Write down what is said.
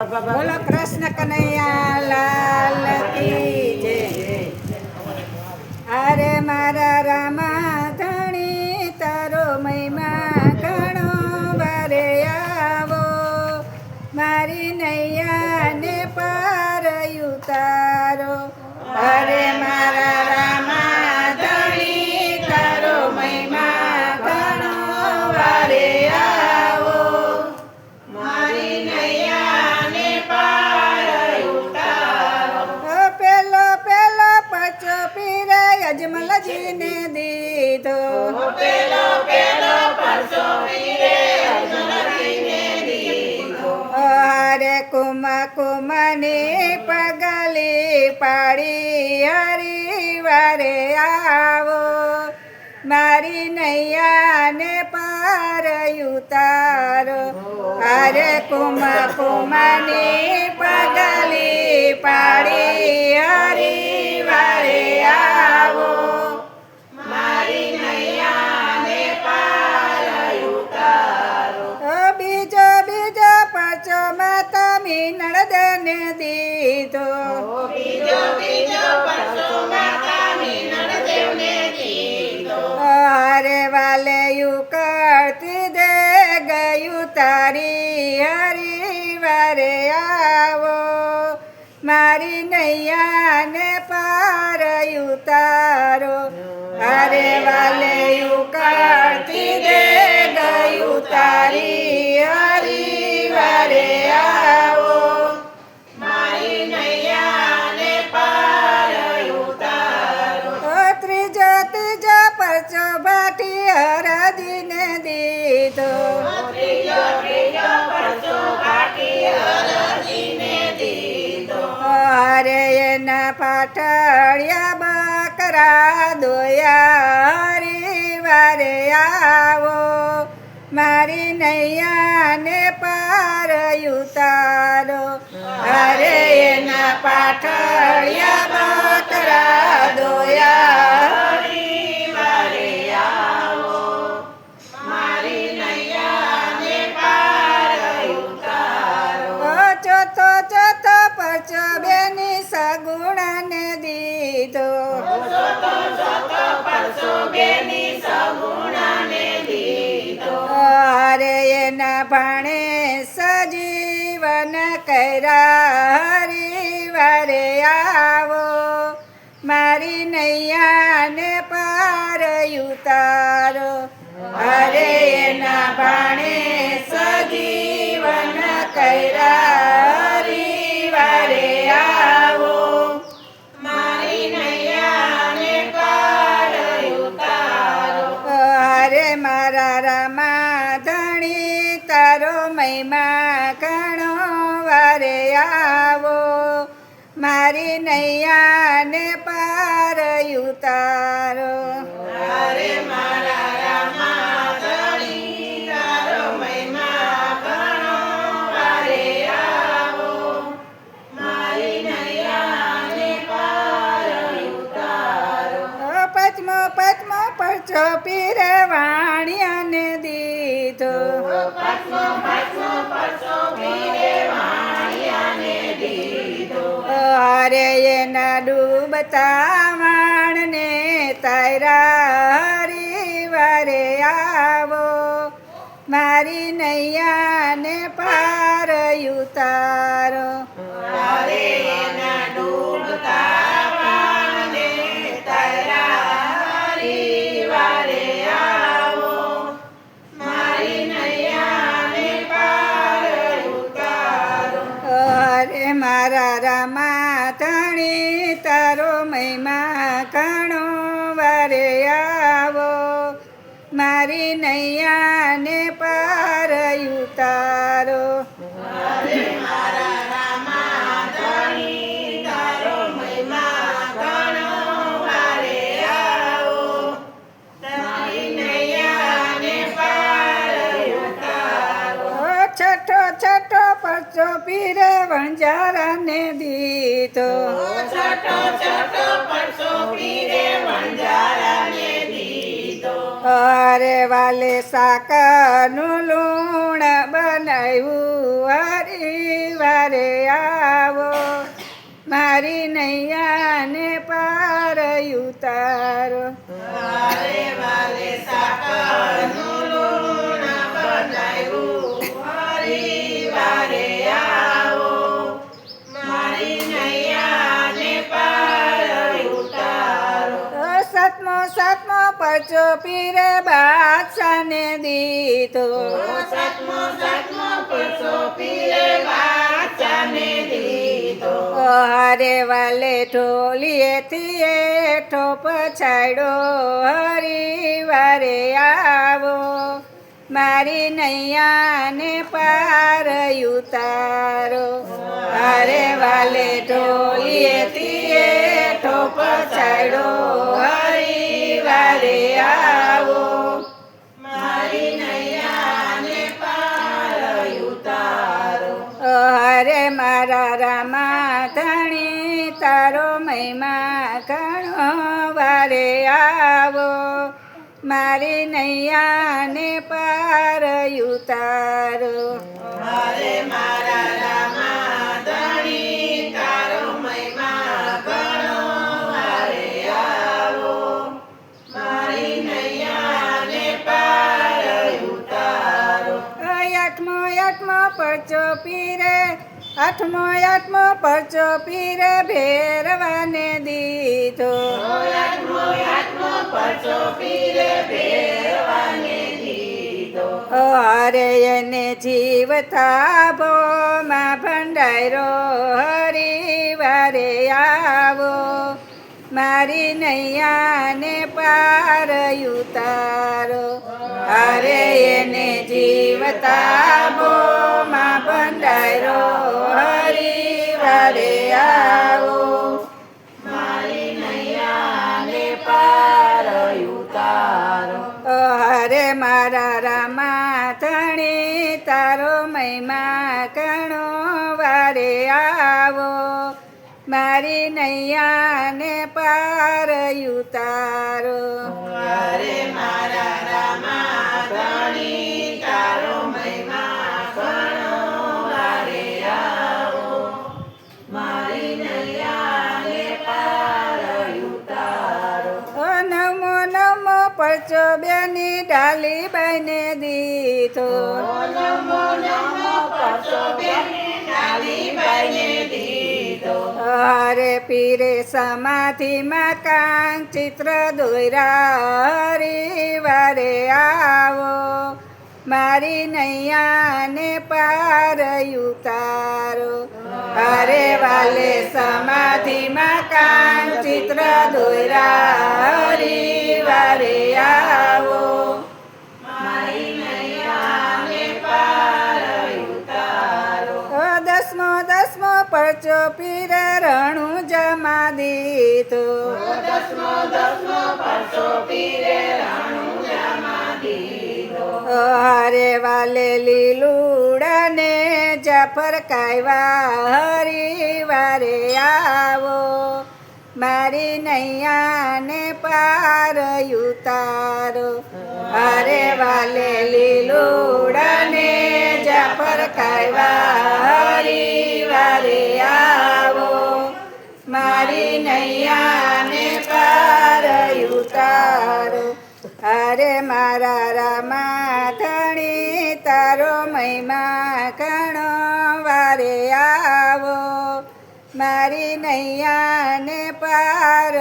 બોલો કૃષ્ણ કનૈયા લાલ કી જય. અરે મારા રામા ધણી તારો મહિમા ઘણો વારે આવો, મારી નૈયાને પાર ઉતારો. અરે મારા રામા ધણી તારો મહિમા ઘણો વારે આવો, મારી નૈયાને પાર ઉતારો. પેલો પેલો પચો પીરે અજમલજીને દીધો, પેલો પેલો પરસો પીરે અજમલજીને દીધો. હરે કુમની પગલી પાડી હરિવારે આવો, મારી નૈયાને પાર ઉતારો. હરે કુમની પગલી પાડી હરિવારે આવો, મારી નૈયાને પાર ઉતારો. બીજો બીજો પરચો માતા મીનળદને દીધો, બીજો બીજો પરસો માતા મીનળદેવને દીધો. હરે વાલે કરતી દે ગયું તારી હરિવારે આવો, મારી નૈયાને પાર ઉતારો. હરે વાલે કરતી દે ગયું તારી હરિવારે આવો, મારી નૈયાને પાર ઉતારો. ત્રીજો ત્રીજો પરચો ભાટી હરદીને દીધો, ત્રીજો ત્રીજો પરસો કાઢી હરજીને દીધો. હરે એના પાટળિયા બકરા દોયા હરિવારે આવો, મારી નૈયાને પાર ઉતારો. હરે એના પાટળિયા બકરા દોયા હરિવારે આવો, મારી નૈયાને પાર ઉતારો. ચોથો ચોથો પરચો બેની સગુણાને દીધો, સોતો સોતો પરસો બેની સગુણાને દીધો. હરે એના ભાણે સજીવન કર્યા હરિવારે આવો, મારી નૈયાને પાર ઉતારો. હરે એના ભાણે સજીવન કર્યા હરિવારે આવો, મારી નૈયાને પાર ઉતારો. હરે મારા રામા ધણી તારો મહિમા ઘણો વારે આવો, મારી નૈયાને પાર ઉતારો. હરે મારા રામા ધણી તારો મહિમા ઘણો વારે આવો, મારી નૈયાને પાર ઉતારો. પચમો પચમો પરચો પીર વાણિયાને દીધો, પાંચમો પાંચમો પરસો પીરે વાણિયાને દીધો. હરે એના ડૂબતા વાણને તારા હરિવારે આવો, મારી નૈયાને પાર ઉતારો. હરે એના ડૂબતા પાણને તારા હરિવારે આવો, મારી નૈયાને પાર ઉતારો. હરે મારા રામા ધણી તારો મહિમા ઘણો વારે આવો, મારી નૈયાને પાર ઉતારો. હરે મારા રામા ધણી તારો મહિમા ઘણો વારે આવો, તારી નૈયાને પાર ઉતારો. છઠ્ઠો છઠ્ઠો પરચો પીરે વણજારાને દીધો, છઠ્ઠો છઠ્ઠો પરસો પીરે વણજારાને દીધો. હરે વાલે સાકરનું લૂણ બન બનાવ્યું હરી વારે આવો મારી નૈયાને પાર ઉતારો વારે વાલે સાકરનું લૂણ બનાવ્યું હરી વારે આવો મારી નૈયાને પાર ઉતારો સાતમો પરચો પીરે બાદશાહને દીધો સાતમો પરચો પીરે બાદશાહને દીધો હરે વાલે ઢોલીએથી હેઠો પછાડ્યો હરી વારે આવો મારી નૈયાને પાર ઉતારો હરે વાલે ઢોલીએથી હેઠો પછાડ્યો હરી વારે આવો મારી નૈયાને પાર ઉતારો હરે મારા રામા ધણી તારો મહિમા ઘણો વારે આવો મારી નૈયાને પાર ઉતારો હરે મારા રામા ધણી તારો મહિમા ઘણો વારે આવો મારી નૈયાને પાર ઉતારો આઠમો પરચો પીરે આઠમો પરચો પીરે ભેરવાને દીધો આઠમો પરચો પીરે ભેરવાને દીધો હરે એને જીવતા ભોમાં ભંડારો હરી વારે આવો મારી નૈયાને પાર ઉતારો હરે એને જીવતા ભોમાં ભંડારો હરી વારે આવો મારી નૈયાને પાર ઉતારો હરે મારા રામા ધણી તારો મહિમા ઘણો વારે આવો મારી નૈયાને પાર ઉતારો હરે મારા રામા ધણી તારો મહિમા ઘણો વારે આવો મારી નૈયાને પાર ઉતારો નવમો પરચો બેની ડાલી બાઈને દીધો નમો પરચો બેને ડાલીબાઈને દીધો હરે પીરે સમાધિમાં કાંગ ચિત્ર દોર્યા હરી વારે આવો મારી નૈયાને પાર ઉતારો હરે વાલે સમાધિમાં કાંગ ચિત્ર દોર્યા હરી વારે આવો મારી નૈયાને પાર ઉતારો દસમો પરચો પીરે રણું જમા દીધો દસમો પરચો પીરે રાણું જમા દીધો હરે વાલે લીલુડાને જાફર કાયવા હરી વારે આવો મારી નૈયાને પાર ઉતારો હરે વાલે લીલુડાને જાફર કાયવા હરી વારે આવો મારી નૈયાને પાર ઉતારો હરે મારા રામા ધણી તારો મહિમા ઘણો વારે આવો મારી નૈયાને પાર